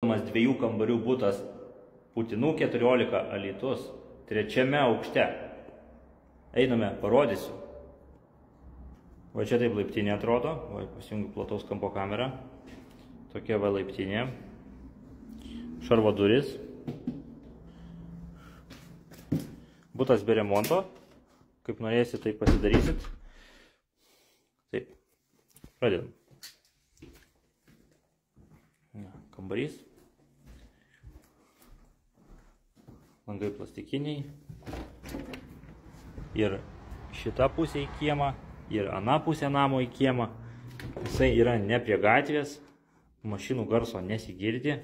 Dviejų kambarių butas Putinų 14 Alytus, 3 aukšte. Einame, parodysiu. Va čia taip laiptinė atrodo, va pasijungiu plataus kampo kamerą. Tokia va laiptinė. Šarvo duris. Butas be remonto. Kaip norėsit, taip pasidarysit. Taip, pradedam. Kambarys. Langai plastikiniai. Ir šita pusė į kiemą, ir ana pusė namo į kiemą. Jisai yra ne prie gatvės, mašinų garso nesigirdi,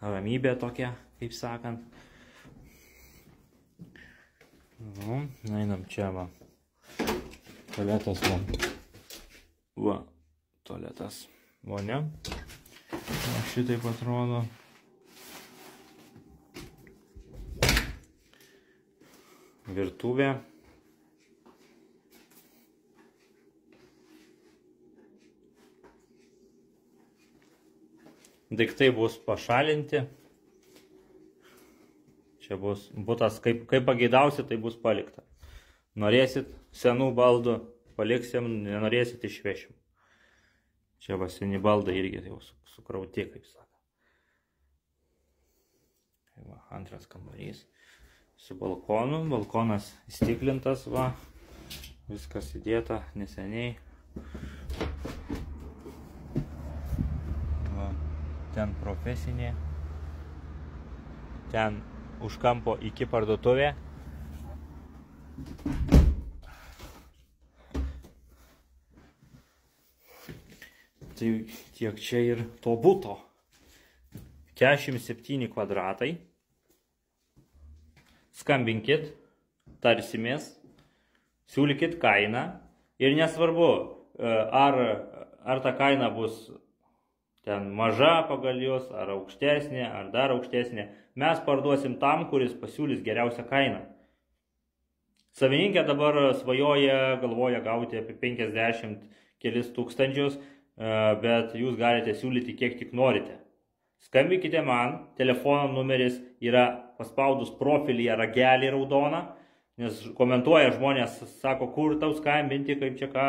ramybė tokia, kaip sakant. Nu, einam čia va. Tualetas man. Va, tualetas. Vonia. Va, šitaip atrodo. Virtuvė. Daiktai bus pašalinti. Čia bus butas, kaip pageidausit, tai bus palikta. Norėsit senų baldų, paliksim, nenorėsit išvešim. Čia va seni baldai irgi jau sukrauti, kaip sako. Tai va, antras kambarys. Su balkonu, balkonas įstiklintas, va, viskas įdėta neseniai. Va, ten profesinė, ten už kampo iki parduotuvė. Tai tiek čia ir to buto. 47 kvadratai. Skambinkit, tarsimės, siūlykit kainą ir nesvarbu, ar ta kaina bus ten maža pagal jūs, ar aukštesnė, ar dar aukštesnė. Mes parduosim tam, kuris pasiūlys geriausią kainą. Savininkė dabar svajoja, galvoja gauti apie 50 kelis tūkstančius, bet jūs galite siūlyti kiek tik norite. Skambinkite man, telefono numeris yra paspaudus profilyje ragelį raudoną, nes komentuoja žmonės, sako, kur tau skambinti, kaip čia ką,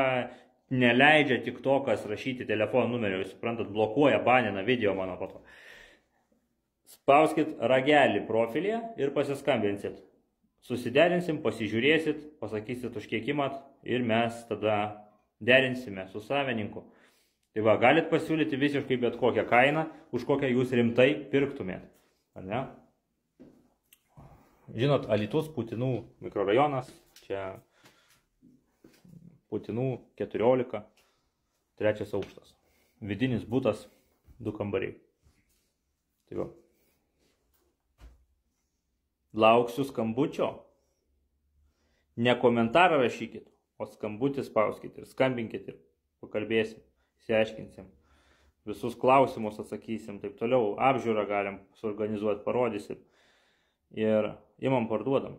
neleidžia TikTokas rašyti telefono numerio, jūs suprantat, blokuoja, banina video mano po to. Spauskit ragelį profilyje ir pasiskambinsit. Susiderinsim, pasižiūrėsit, pasakysit už kiek imat ir mes tada derinsime su savininku. Tai va, galit pasiūlyti visiškai bet kokią kainą, už kokią jūs rimtai pirktumėt. Ar ne? Žinot, Alytus, Putinų mikrorajonas, čia Putinų 14, 3 aukštas. Vidinis butas, 2 kambariai. Tai va. Lauksiu skambučio. Ne komentarą rašykit, o skambutį spauskit ir skambinkit ir pakalbėsim. Išsiaiškinsim, visus klausimus atsakysim, taip toliau, apžiūrą galim suorganizuoti, parodysim ir imam parduodam.